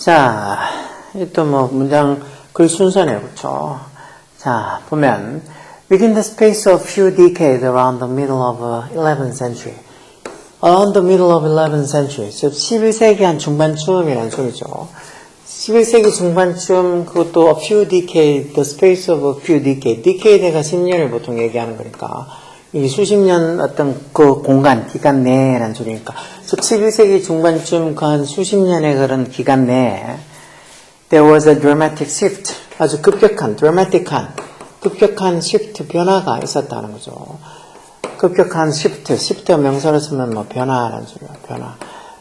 자, 또 뭐 문장 글 순서네요, 그렇죠? 자, 보면 within the space of few decades around the middle of 11th century. Around the middle of 11th century. 즉 11세기 한 중반쯤이라는 소리죠. 11세기 중반쯤 그것도 a few decades, the space of a few decades. decade가 10년을 보통 얘기하는 거니까 이 수십 년 어떤 그 공간, 기간 내라는 소리니까. 즉 11세기 중반쯤 그 한 수십 년의 그런 기간 내에 there was a dramatic shift. 아주 급격한 shift, 변화가 있었다는 거죠. 급격한 shift 명사로 쓰면 뭐 변화라는 소리야, 변화.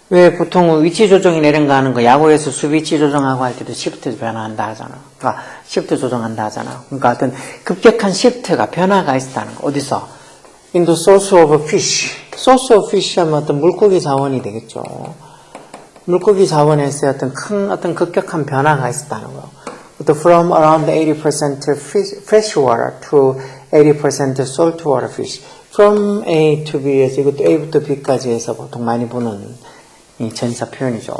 왜 보통 위치 조정이 내린가 하는 거, 야구에서 수비치 조정하고 할 때도 shift 변화한다 하잖아. 그러니까 shift 조정한다 하잖아. 그러니까 어떤 급격한 shift가, 변화가 있었다는 거. 어디서? In the source of fish. source of fish 하면 어떤 물고기 자원이 되겠죠. 물고기 자원에서 어떤 급격한 변화가 있었다는 거예요. From around 80% freshwater to 80% saltwater fish. From A to B에서 이것도 A부터 B까지 해서 보통 많이 보는 이 전사 표현이죠.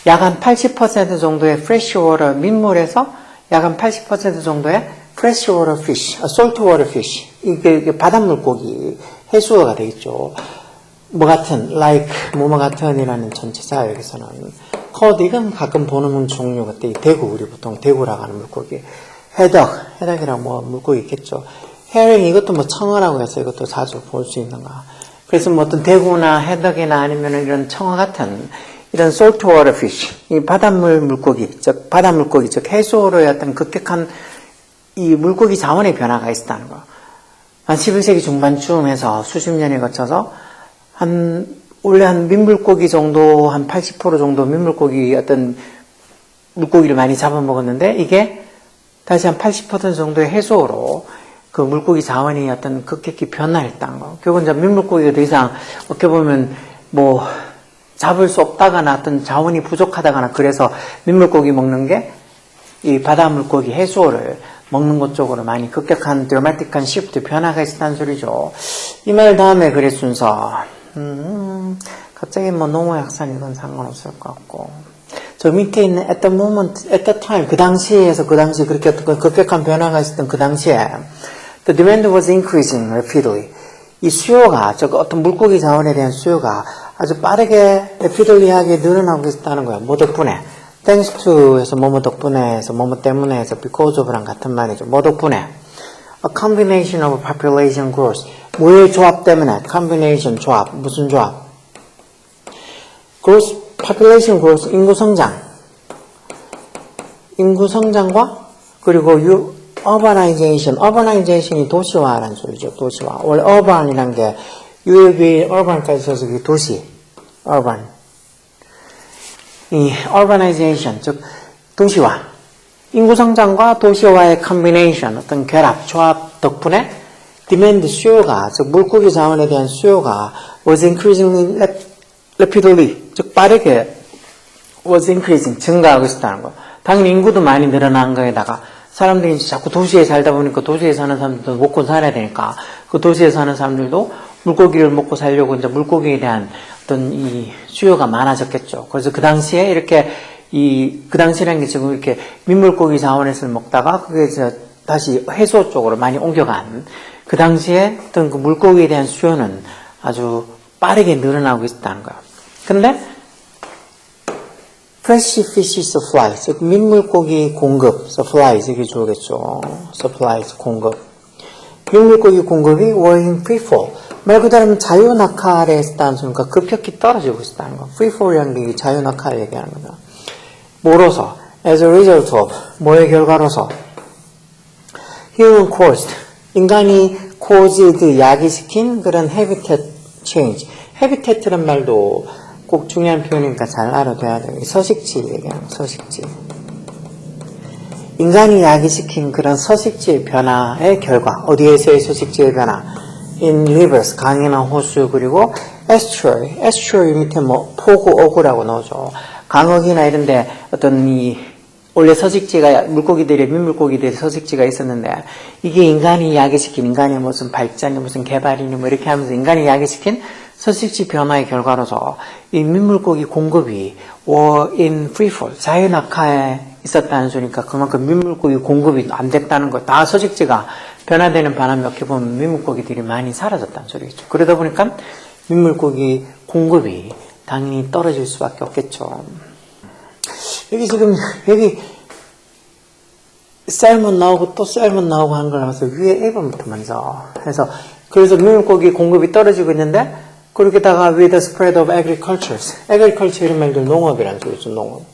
약 한 80% 정도의 freshwater, 민물에서 약 한 80% 정도의 freshwater fish, saltwater fish. 이게 바닷물고기, 해수어가 되겠죠. 뭐 같은, like, 뭐뭐 같은이라는 전체사 여기서는. cod, 이건 가끔 보는 종류 같아. 대구, 우리 보통 대구라고 하는 물고기. 해덕이랑 뭐 물고기 있겠죠. herring, 이것도 뭐 청어라고 해서 이것도 자주 볼 수 있는가. 그래서 뭐 어떤 대구나 해덕이나 아니면 이런 청어 같은 이런 saltwater fish, 이 바닷물 물고기, 즉 해수어로의 어떤 급격한 이 물고기 자원의 변화가 있었다는 거. 한 11세기 중반쯤 해서 수십 년에 거쳐서 원래 한 민물고기 정도, 한 80% 정도 민물고기 어떤 물고기를 많이 잡아먹었는데 이게 다시 한 80% 정도의 해수어로 그 물고기 자원이 어떤 급격히 변화했다는 거. 결국은 이제 민물고기가 더 이상 어떻게 보면 뭐 잡을 수 없다거나 어떤 자원이 부족하다거나 그래서 민물고기 먹는 게 이 바다물고기 해수어를 먹는 것 쪽으로 많이 급격한 드라마틱한 시프트 변화가 있었다는 소리죠. 이 말 다음에 글의 순서. 갑자기 뭐 농어 약산 이건 상관없을 것 같고. 저 밑에 있는 at the moment, at the time, 그 당시 그렇게 급격한 변화가 있었던 그 당시에 the demand was increasing rapidly. 이 수요가, 어떤 물고기 자원에 대한 수요가 아주 빠르게 rapidly하게 늘어나고 있었다는 거예요. 뭐 덕분에? thanks to 해서 뭐뭐 덕분에 해서 뭐뭐 때문에 해서 because of랑 같은 말이죠. 뭐 덕분에? a combination of population growth. 뭐의 조합 때문에? combination 조합. 무슨 조합? growth, population growth, 인구 성장과 그리고 urbanization이 도시화라는 소리죠. 도시화. 원래 urban이란 게 UAB urban까지 써서 그게 도시. urban. 이 urbanization, 즉 도시화. 인구 성장과 도시화의 combination, 어떤 결합, 조합 덕분에 demand 수요가, 즉 물고기 자원에 대한 수요가 was increasing rapidly, 즉 빠르게 was increasing, 증가하고 있었다는 거. 당연히 인구도 많이 늘어난 거에다가 사람들이 이제 자꾸 도시에 살다 보니까 도시에 사는 사람들도 먹고 살아야 되니까 그 도시에 사는 사람들도 물고기를 먹고 살려고 이제 물고기에 대한 어떤 이 수요가 많아졌겠죠. 그래서 그 당시에 이렇게 그 당시라는 게 지금 이렇게 민물고기 자원에서 먹다가 그게 이제 다시 해수어 쪽으로 많이 옮겨간 그 당시에 어떤 그 물고기에 대한 수요는 아주 빠르게 늘어나고 있다는 거예요. 근데 fresh fish supply, 즉 민물고기 공급, supplies 이게 좋겠죠. supplies 공급. 민물고기 공급이 were in free fall. 말 그대로 자유낙하에 있었다는 소리니까 급격히 떨어지고 있었다는 거. free fall이라는 게 자유낙하를 얘기하는 거죠. 뭐로서? as a result of, 뭐의 결과로서? human caused, 인간이 caused, 야기시킨 그런 habitat change. habitat란 말도 꼭 중요한 표현이니까 잘 알아둬야 돼요. 서식지 얘기하는 서식지. 인간이 야기시킨 그런 서식지의 변화의 결과. 어디에서의 서식지의 변화? in rivers, 강이나 호수, 그리고 estuary 밑에 뭐 포구, 어구라고 나오죠. 강어기나 이런데 어떤 이 원래 서식지가 물고기들이 민물고기들이 서식지가 있었는데 이게 인간이 야기시킨 인간의 무슨 발전이 무슨 개발이니 뭐 이렇게 하면서 인간이 야기시킨 서식지 변화의 결과로서 이 민물고기 공급이 in freefall 자유낙하에 있었다는 소리니까 그만큼 민물고기 공급이 안 됐다는 거 다 서식지가 변화되는 바람에 어떻게 보면 민물고기들이 많이 사라졌다는 소리겠죠. 그러다 보니까 민물고기 공급이 당연히 떨어질 수밖에 없겠죠. 여기 지금 여기 셀몬 나오고 또 셀몬 나오고 하는 걸 봐서 위에 1번부터 먼저 해서 그래서 민물고기 공급이 떨어지고 있는데 그렇게다가 with the spread of agricultures agriculture 이런 말들 농업이라는 소리죠.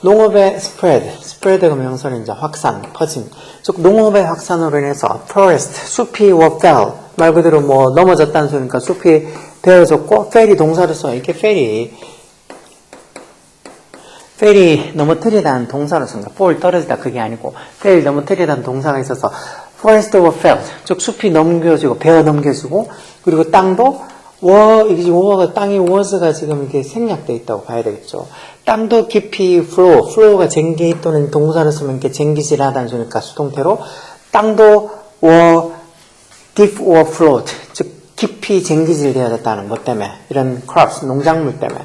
농업의 spread가 명사는 확산, 퍼짐. 즉 농업의 확산으로 인해서 forest, 숲이 were fell 말 그대로 뭐 넘어졌다는 소리니까 숲이 베어졌고 fell이 동사로서 이렇게 fell이 넘어뜨리다는 동사로 쓴다. fall 떨어지다 그게 아니고 fell 넘어뜨리다는 동사가 있어서 forest were fell 즉 숲이 넘겨지고 베어 넘겨지고 그리고 땅도 땅이 was가 지금 이렇게 생략되어 있다고 봐야 되겠죠. 땅도 깊이 flow가 쟁기 또는 동사를 쓰면 이렇게 쟁기질하다는 소리니까 수동태로 땅도 deep or flowed 즉 깊이 쟁기질 되어졌다는 것 때문에 이런 crops 농작물 때문에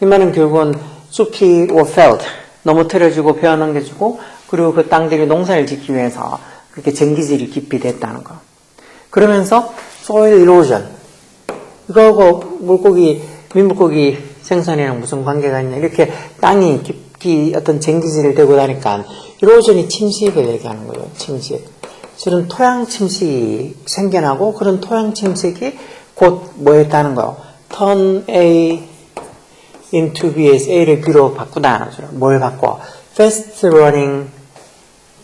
이 말은 결국은 숲이 were felled 넘어뜨려지고 베어넘겨지고 그리고 그 땅들이 농사를 짓기 위해서 그렇게 쟁기질이 깊이 됐다는 거. 그러면서 soil erosion 이거하고 민물고기 생산이랑 무슨 관계가 있냐. 이렇게 땅이 깊이 어떤 쟁기질을 대고 나니까 이로전이 침식을 얘기하는 거예요. 침식. 실은 토양 침식이 생겨나고 그런 토양 침식이 곧 뭐였다는 거예요. turn A into B에서 A를 B로 바꾸다는 거죠. 뭘 바꿔? fast running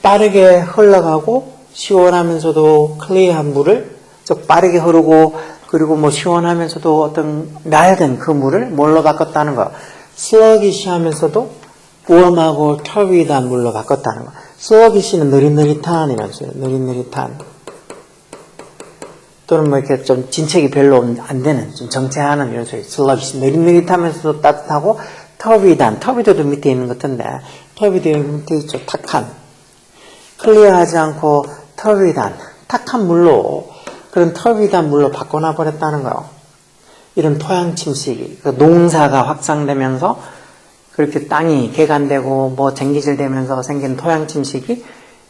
빠르게 흘러가고 시원하면서도 클리어한 물을 즉 빠르게 흐르고 그리고 뭐 시원하면서도 어떤 맑은 그 물을 뭘로 바꿨다는 거. sluggish 하면서도 warm하고 turbid한 물로 바꿨다는 거. sluggish는 느릿느릿한 이런 소리. 느릿느릿한. 또는 뭐 이렇게 좀 진척이 별로 안 되는 좀 정체하는 이런 소리. sluggish. 느릿느릿하면서도 따뜻하고 turbid한. turbido도 밑에 있는 것 같은데 turbid도 밑에 있죠. 탁한. 클리어하지 않고 turbid한. 탁한 물로 그런 터비단 물로 바꿔놔 버렸다는 거예요. 이런 토양 침식이 농사가 확장되면서 그렇게 땅이 개간되고 뭐 쟁기질 되면서 생긴 토양 침식이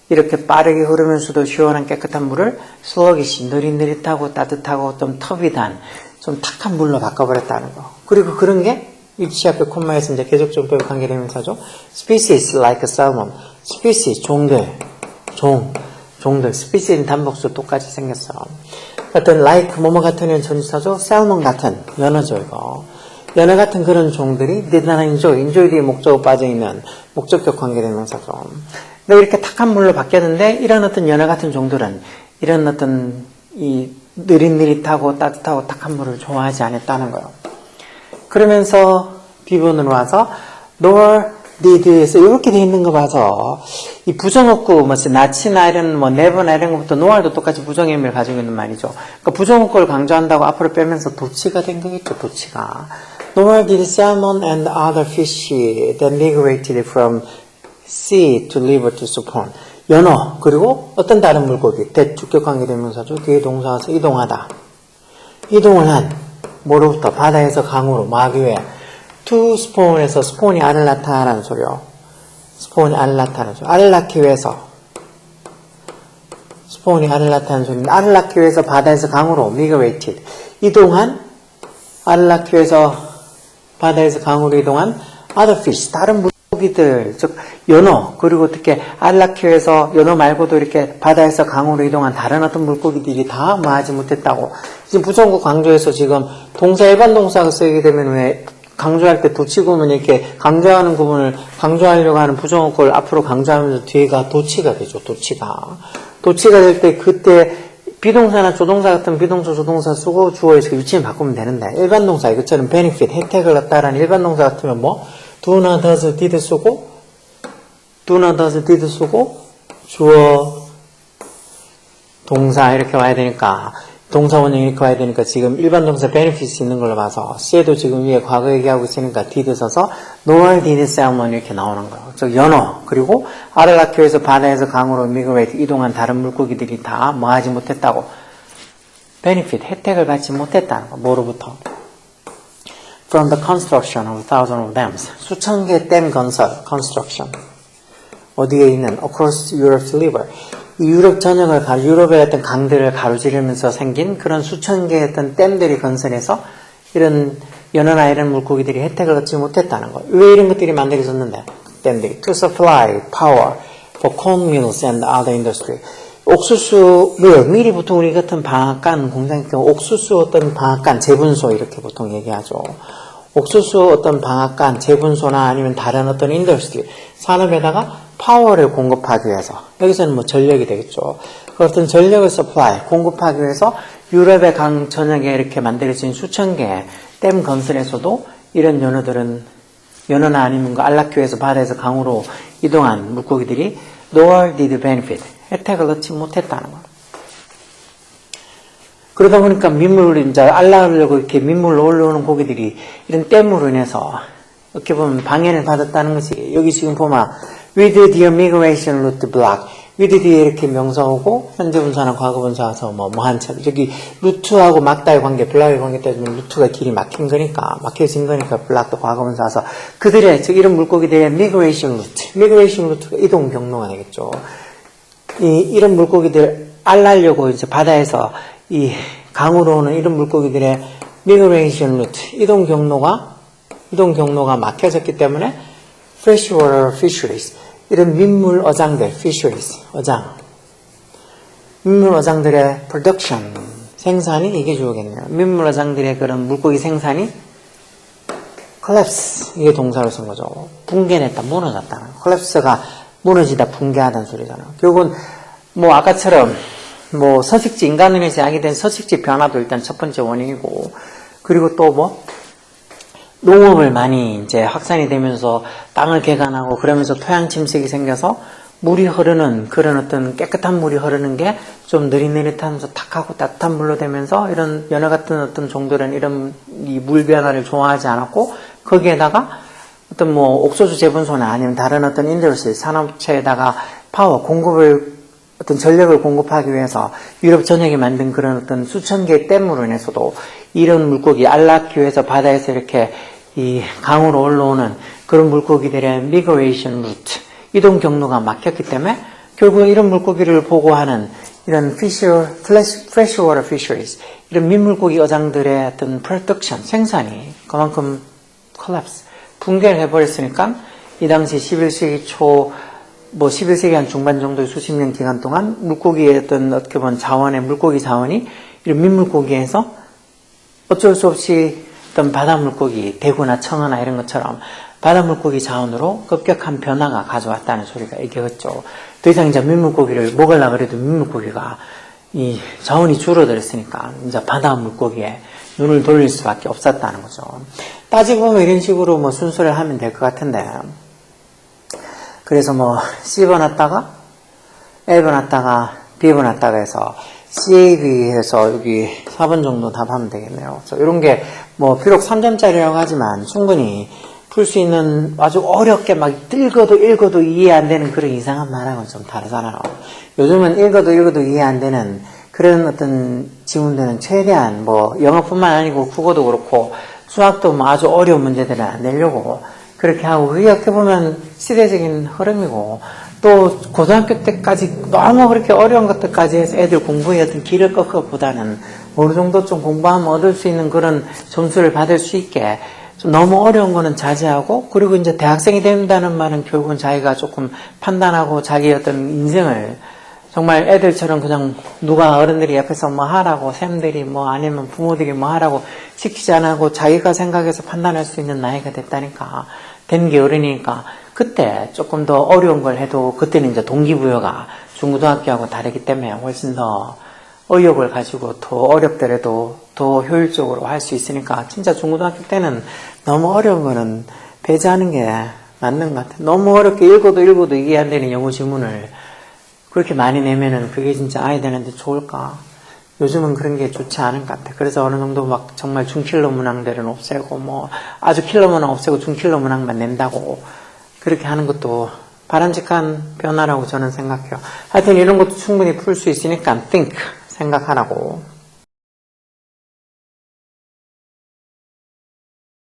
이렇게 빠르게 흐르면서도 시원한 깨끗한 물을 슬러기시 느릿느릿하고 따뜻하고 좀 터비단 좀 탁한 물로 바꿔버렸다는 거. 그리고 그런 게 위치 앞에 콤마에서 이제 계속적법 관계되면서죠. species like salmon, species 종들, 스피시는 단복수 똑같이 생겼어. 어떤 like 뭐뭐 같은 전치사죠. 셀몬 같은 연어죠 이거. 연어 같은 그런 종들이 did not enjoy 뒤에 목적어 빠져있는 목적격 관계대명사죠. 근데 이렇게 탁한 물로 바뀌었는데 이런 어떤 연어 같은 종들은 이런 어떤 이 느릿느릿하고 따뜻하고 탁한 물을 좋아하지 않았다는 거예요. 그러면서 B번으로 와서 nor did에서 이렇게 돼 있는 거 봐서 이 부정어구 뭐 not이나 이런 뭐 never나 이런 것부터 noar도 똑같이 부정의 의미를 가지고 있는 말이죠. 그러니까 부정어구를 강조한다고 앞으로 빼면서 도치가 된 거겠죠. 도치가. nor did salmon and other fish that migrated from sea to river to spawn. 연어 그리고 어떤 다른 물고기 대주격 관계대명사죠. 뒤에 동사 와서 이동하다. 이동을 한 뭐로부터 바다에서 강으로 막 위에 to spawn에서 spawn이 알을 낳다라는 소리요. spawn이 알을 낳다는 소리. 알을 낳기 위해서 spawn이 알을 낳다는 소리인데 알을 낳기 위해서 바다에서 강으로 migrated 이동한 알을 낳기 위해서 바다에서 강으로 이동한 other fish 다른 물고기들 즉 연어 그리고 어떻게 알을 낳기 위해서 연어 말고도 이렇게 바다에서 강으로 이동한 다른 어떤 물고기들이 다 뭐하지 못했다고 지금 부정구 강조해서 지금 동사 일반 동사가 쓰게 되면 왜 강조할 때 도치구문 이렇게 강조하는 구문을 강조하려고 하는 부정어구를 앞으로 강조하면서 뒤에가 도치가 되죠. 도치가 될 때 그때 비동사나 조동사 같은 비동사 조동사 쓰고 주어에서 위치를 바꾸면 되는데 일반 동사 이것처럼 benefit 혜택을 얻다라는 일반 동사 같으면 뭐 do나 does did 쓰고 주어 동사 이렇게 와야 되니까 동사 원형 이렇게 와야 되니까 지금 일반 동사 benefits 있는 걸로 봐서 C에도 지금 위에 과거 얘기하고 있으니까 did 써서 nor did salmon 이렇게 나오는 거예요. 즉 연어 그리고 알을 낳기 위해서 바다에서 강으로 migrate 이동한 다른 물고기들이 다 뭐 하지 못했다고 benefit 혜택을 받지 못했다는 거. 뭐로부터? From the construction of thousands of dams 수천 개의 댐 건설 construction 어디에 있는 across Europe's river 유럽 전역을 유럽의 어떤 강들을 가로지르면서 생긴 그런 수천 개의 어떤 댐들이 건설해서 이런 연어나 이런 물고기들이 혜택을 얻지 못했다는 거. 왜 이런 것들이 만들어졌는데? 댐들이 to supply power for corn mills and other industry. 옥수수 밀이 보통 우리 같은 방앗간 공장 옥수수 어떤 방앗간 재분소 이렇게 보통 얘기하죠. 옥수수 어떤 방앗간 재분소나 아니면 다른 어떤 인더스트리 산업에다가 파워를 공급하기 위해서 여기서는 뭐 전력이 되겠죠. 그 어떤 전력을 서플라이 공급하기 위해서 유럽의 강 전역에 이렇게 만들어진 수천 개의 댐 건설에서도 이런 연어들은 연어나 아니면 알 낳기 위해서 바다에서 강으로 이동한 물고기들이 nor did benefit 혜택을 얻지 못했다는 거예요. 그러다 보니까 민물을 이제 알 낳으려고 이렇게 민물로 올라오는 고기들이 이런 댐으로 인해서 어떻게 보면 방해를 받았다는 것이 여기 지금 보면 with the migration route block with 뒤에 이렇게 명사 오고 현재 분사나 과거 분사 와서 뭐 한참 저기 루트하고 막다의 관계 블락의 관계 따지면 루트가 길이 막힌 거니까 막혀진 거니까 블락도 과거 분사 와서 그들의 즉 이런 물고기들의 migration 루트가 이동 경로가 되겠죠. 이런 물고기들 알 낳으려고 이제 바다에서 이 강으로 오는 이런 물고기들의 migration route 이동 경로가 막혀졌기 때문에 freshwater fisheries 이런 민물 어장들 fisheries 민물 어장들의 production 생산이 이게 주어겠네요. 민물 어장들의 그런 물고기 생산이 collapse 이게 동사로 쓴 거죠. 붕괴됐다 무너졌다는 collapse가 무너지다 붕괴하다는 소리잖아요. 결국은 뭐 아까처럼 뭐 서식지 인간으로 인해서 야기된 서식지 변화도 일단 첫 번째 원인이고 그리고 또 뭐 농업을 많이 이제 확산이 되면서 땅을 개간하고 그러면서 토양 침식이 생겨서 물이 흐르는 그런 어떤 깨끗한 물이 흐르는 게 좀 느릿느릿하면서 탁하고 따뜻한 물로 되면서 이런 연어 같은 어떤 종들은 이런 이 물 변화를 좋아하지 않았고 거기에다가 어떤 뭐 옥수수 재분소나 아니면 다른 어떤 인더스트리 산업체에다가 파워 공급을 어떤 전력을 공급하기 위해서 유럽 전역에 만든 그런 어떤 수천 개의 댐으로 인해서도 이런 물고기 알 낳기 위해서 바다에서 이렇게 이 강으로 올라오는 그런 물고기들의 migration route 이동 경로가 막혔기 때문에 결국 이런 물고기를 보고하는 이런 freshwater fisheries 이런 민물고기 어장들의 어떤 production 생산이 그만큼 collapse 붕괴를 해버렸으니까 이 당시 11세기 초 뭐 11세기 한 중반 정도의 수십 년 기간 동안 물고기의 어떤 어떻게 보면 자원의 물고기 자원이 이런 민물고기에서 어쩔 수 없이 어떤 바다 물고기 대구나 청어나 이런 것처럼 바다 물고기 자원으로 급격한 변화가 가져왔다는 소리가 이게였죠. 더 이상 이제 민물고기를 먹으려고 그래도 민물고기가 이 자원이 줄어들었으니까 이제 바다 물고기에 눈을 돌릴 수밖에 없었다는 거죠. 따지고 보면 이런 식으로 뭐 순서를 하면 될 것 같은데 그래서 뭐 C번놨다가 L번놨다가 B번놨다가 해서 CAB 해서 여기 4번 정도 답하면 되겠네요. 그래서 이런 게 뭐 비록 3점짜리라고 하지만 충분히 풀 수 있는 아주 어렵게 막 읽어도 이해 안 되는 그런 이상한 말하고는 좀 다르잖아요. 요즘은 읽어도 이해 안 되는 그런 어떤 지문들은 최대한 뭐 영어뿐만 아니고 국어도 그렇고 수학도 뭐 아주 어려운 문제들을 안 내려고 그렇게 하고 그게 어떻게 보면 시대적인 흐름이고 또 고등학교 때까지 너무 그렇게 어려운 것들까지 해서 애들 공부에 어떤 길을 꺾은 것보다는 어느 정도 좀 공부하면 얻을 수 있는 그런 점수를 받을 수 있게 좀 너무 어려운 거는 자제하고 그리고 이제 대학생이 된다는 말은 결국은 자기가 조금 판단하고 자기 어떤 인생을 정말 애들처럼 그냥 누가 어른들이 옆에서 뭐 하라고 쌤들이 뭐 아니면 부모들이 뭐 하라고 시키지 않고 자기가 생각해서 판단할 수 있는 나이가 됐다니까 된 게 어른이니까 그때 조금 더 어려운 걸 해도 그때는 이제 동기부여가 중고등학교하고 다르기 때문에 훨씬 더 의욕을 가지고 더 어렵더라도 더 효율적으로 할 수 있으니까 진짜 중고등학교 때는 너무 어려운 거는 배제하는 게 맞는 것 같아요. 너무 어렵게 읽어도 이해 안 되는 영어 지문을 그렇게 많이 내면은 그게 진짜 아이들한테 좋을까? 요즘은 그런 게 좋지 않은 것 같아. 그래서 어느 정도 막 정말 중킬러 문항들은 없애고 뭐 아주 킬러 문항 없애고 중킬러 문항만 낸다고 그렇게 하는 것도 바람직한 변화라고 저는 생각해요. 하여튼 이런 것도 충분히 풀 수 있으니까 think 생각하라고.